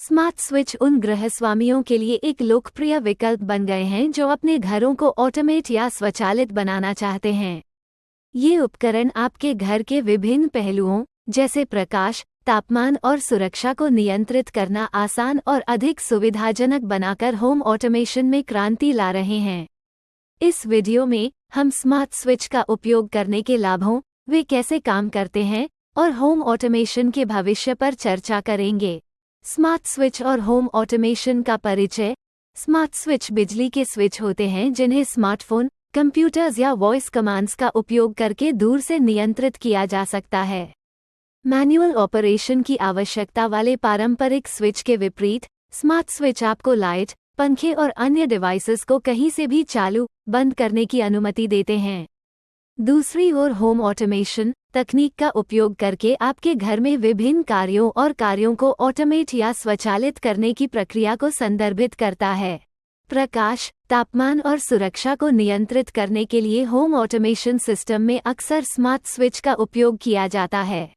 Smart switch उन गृहस्वामियों के लिए एक लोकप्रिय विकल्प बन गए हैं जो अपने घरों को ऑटोमेट या स्वचालित बनाना चाहते हैं। ये उपकरण आपके घर के विभिन्न पहलुओं जैसे प्रकाश, तापमान और सुरक्षा को नियंत्रित करना आसान और अधिक सुविधाजनक बनाकर होम ऑटोमेशन में क्रांति ला रहे हैं। इस वीडियो में हम स्मार्ट स्विच का उपयोग करने के लाभों, वे कैसे काम करते हैं और होम ऑटोमेशन के भविष्य पर चर्चा करेंगे। स्मार्ट स्विच और होम ऑटोमेशन का परिचय। स्मार्ट स्विच बिजली के स्विच होते हैं जिन्हें स्मार्टफोन, कंप्यूटर्स या वॉइस कमांड्स का उपयोग करके दूर से नियंत्रित किया जा सकता है। मैनुअल ऑपरेशन की आवश्यकता वाले पारंपरिक स्विच के विपरीत, स्मार्ट स्विच आपको लाइट, पंखे और अन्य डिवाइसेस को कहीं से भी चालू, बंद करने की अनुमति देते हैं। दूसरी ओर होम ऑटोमेशन तकनीक का उपयोग करके आपके घर में विभिन्न कार्यों को ऑटोमेट या स्वचालित करने की प्रक्रिया को संदर्भित करता है। प्रकाश, तापमान और सुरक्षा को नियंत्रित करने के लिए होम ऑटोमेशन सिस्टम में अक्सर स्मार्ट स्विच का उपयोग किया जाता है।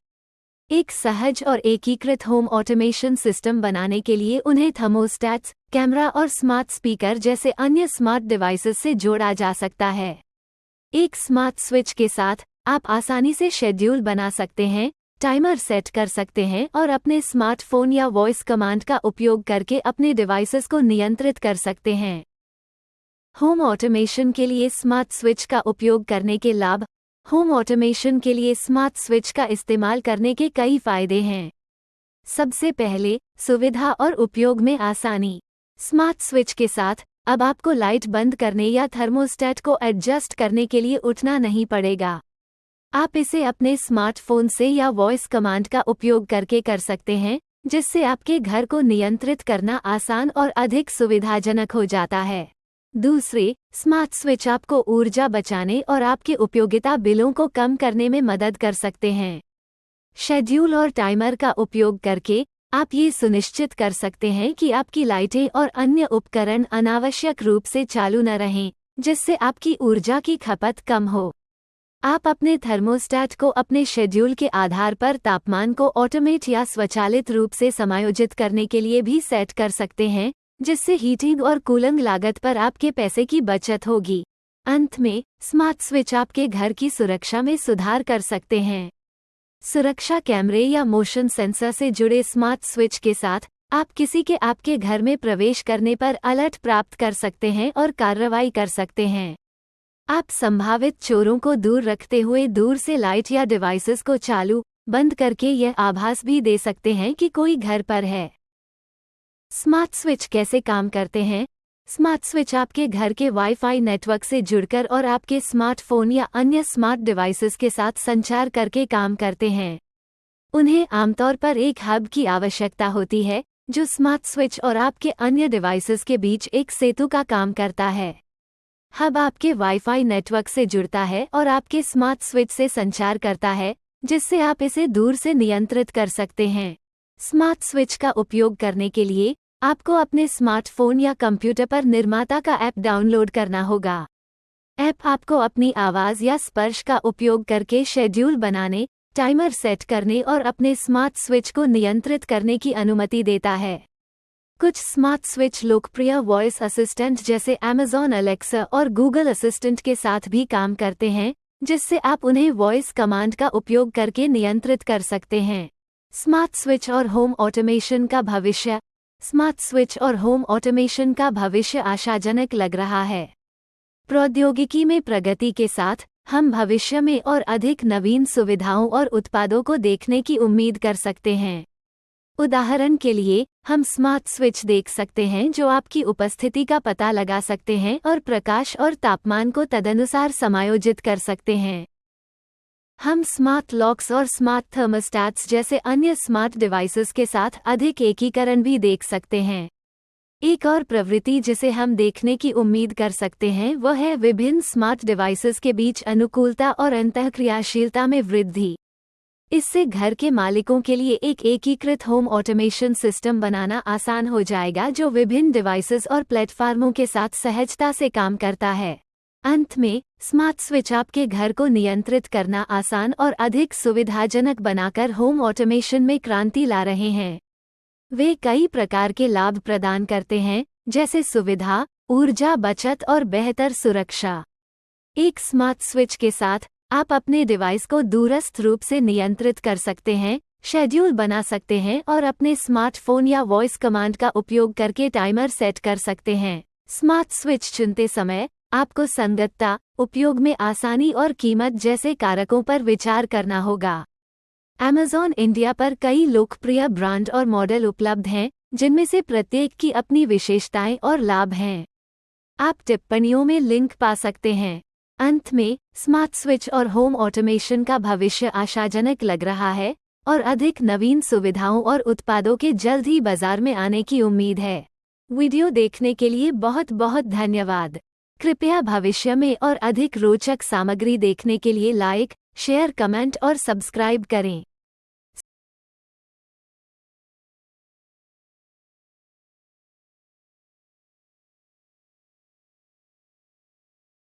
एक सहज और एकीकृत होम ऑटोमेशन सिस्टम बनाने के लिए उन्हें थर्मोस्टैट्स, कैमरा और स्मार्ट स्पीकर जैसे अन्य स्मार्ट डिवाइसेस से जोड़ा जा सकता है। एक स्मार्ट स्विच के साथ आप आसानी से शेड्यूल बना सकते हैं, टाइमर सेट कर सकते हैं और अपने स्मार्टफोन या वॉइस कमांड का उपयोग करके अपने डिवाइसेस को नियंत्रित कर सकते हैं। होम ऑटोमेशन के लिए स्मार्ट स्विच का उपयोग करने के लाभ। होम ऑटोमेशन के लिए स्मार्ट स्विच का इस्तेमाल करने के कई फायदे हैं। सबसे पहले, सुविधा और उपयोग में आसानी। स्मार्ट स्विच के साथ अब आपको लाइट बंद करने या थर्मोस्टेट को एडजस्ट करने के लिए उठना नहीं पड़ेगा। आप इसे अपने स्मार्टफोन से या वॉइस कमांड का उपयोग करके कर सकते हैं, जिससे आपके घर को नियंत्रित करना आसान और अधिक सुविधाजनक हो जाता है। दूसरे, स्मार्ट स्विच आपको ऊर्जा बचाने और आपके उपयोगिता बिलों को कम करने में मदद कर सकते हैं। शेड्यूल और टाइमर का उपयोग करके आप ये सुनिश्चित कर सकते हैं कि आपकी लाइटें और अन्य उपकरण अनावश्यक रूप से चालू न रहें, जिससे आपकी ऊर्जा की खपत कम हो। आप अपने थर्मोस्टैट को अपने शेड्यूल के आधार पर तापमान को ऑटोमेट या स्वचालित रूप से समायोजित करने के लिए भी सेट कर सकते हैं, जिससे हीटिंग और कूलिंग लागत पर आपके पैसे की बचत होगी। अंत में, स्मार्ट स्विच आपके घर की सुरक्षा में सुधार कर सकते हैं। सुरक्षा कैमरे या मोशन सेंसर से जुड़े स्मार्ट स्विच के साथ आप किसी के आपके घर में प्रवेश करने पर अलर्ट प्राप्त कर सकते हैं और कार्रवाई कर सकते हैं। आप संभावित चोरों को दूर रखते हुए दूर से लाइट या डिवाइसेस को चालू, बंद करके यह आभास भी दे सकते हैं कि कोई घर पर है। स्मार्ट स्विच कैसे काम करते हैं? स्मार्ट स्विच आपके घर के वाईफाई नेटवर्क से जुड़कर और आपके स्मार्टफोन या अन्य स्मार्ट डिवाइसेस के साथ संचार करके काम करते हैं। उन्हें आमतौर पर एक हब की आवश्यकता होती है, जो स्मार्ट स्विच और आपके अन्य डिवाइसेस के बीच एक सेतु का काम करता है। हब आपके वाईफाई नेटवर्क से जुड़ता है और आपके स्मार्ट स्विच से संचार करता है, जिससे आप इसे दूर से नियंत्रित कर सकते हैं। स्मार्ट स्विच का उपयोग करने के लिए आपको अपने स्मार्टफोन या कंप्यूटर पर निर्माता का ऐप डाउनलोड करना होगा। ऐप आपको अपनी आवाज़ या स्पर्श का उपयोग करके शेड्यूल बनाने, टाइमर सेट करने और अपने स्मार्ट स्विच को नियंत्रित करने की अनुमति देता है। कुछ स्मार्ट स्विच लोकप्रिय वॉइस असिस्टेंट जैसे Amazon Alexa और Google असिस्टेंट के साथ भी काम करते हैं, जिससे आप उन्हें वॉइस कमांड का उपयोग करके नियंत्रित कर सकते हैं। स्मार्ट स्विच और होम ऑटोमेशन का भविष्य। स्मार्ट स्विच और होम ऑटोमेशन का भविष्य आशाजनक लग रहा है। प्रौद्योगिकी में प्रगति के साथ हम भविष्य में और अधिक नवीन सुविधाओं और उत्पादों को देखने की उम्मीद कर सकते हैं। उदाहरण के लिए, हम स्मार्ट स्विच देख सकते हैं जो आपकी उपस्थिति का पता लगा सकते हैं और प्रकाश और तापमान को तदनुसार समायोजित कर सकते हैं। हम स्मार्ट लॉक्स और स्मार्ट थर्मोस्टैट्स जैसे अन्य स्मार्ट डिवाइसेस के साथ अधिक एकीकरण भी देख सकते हैं। एक और प्रवृत्ति जिसे हम देखने की उम्मीद कर सकते हैं वह है विभिन्न स्मार्ट डिवाइसेस के बीच अनुकूलता और अंतःक्रियाशीलता में वृद्धि। इससे घर के मालिकों के लिए एक एकीकृत होम ऑटोमेशन सिस्टम बनाना आसान हो जाएगा जो विभिन्न डिवाइसेस और प्लेटफार्मों के साथ सहजता से काम करता है। अंत में, स्मार्ट स्विच आपके घर को नियंत्रित करना आसान और अधिक सुविधाजनक बनाकर होम ऑटोमेशन में क्रांति ला रहे हैं। वे कई प्रकार के लाभ प्रदान करते हैं, जैसे सुविधा, ऊर्जा बचत और बेहतर सुरक्षा। एक स्मार्ट स्विच के साथ आप अपने डिवाइस को दूरस्थ रूप से नियंत्रित कर सकते हैं, शेड्यूल बना सकते हैं और अपने स्मार्टफोन या वॉइस कमांड का उपयोग करके टाइमर सेट कर सकते हैं। स्मार्ट स्विच चुनते समय आपको संगतता, उपयोग में आसानी और कीमत जैसे कारकों पर विचार करना होगा। Amazon इंडिया पर कई लोकप्रिय ब्रांड और मॉडल उपलब्ध हैं, जिनमें से प्रत्येक की अपनी विशेषताएं और लाभ हैं। आप टिप्पणियों में लिंक पा सकते हैं। अंत में, स्मार्ट स्विच और होम ऑटोमेशन का भविष्य आशाजनक लग रहा है और अधिक नवीन सुविधाओं और उत्पादों के जल्द ही बाजार में आने की उम्मीद है। वीडियो देखने के लिए बहुत बहुत धन्यवाद। कृपया भविष्य में और अधिक रोचक सामग्री देखने के लिए लाइक, शेयर, कमेंट और सब्सक्राइब करें।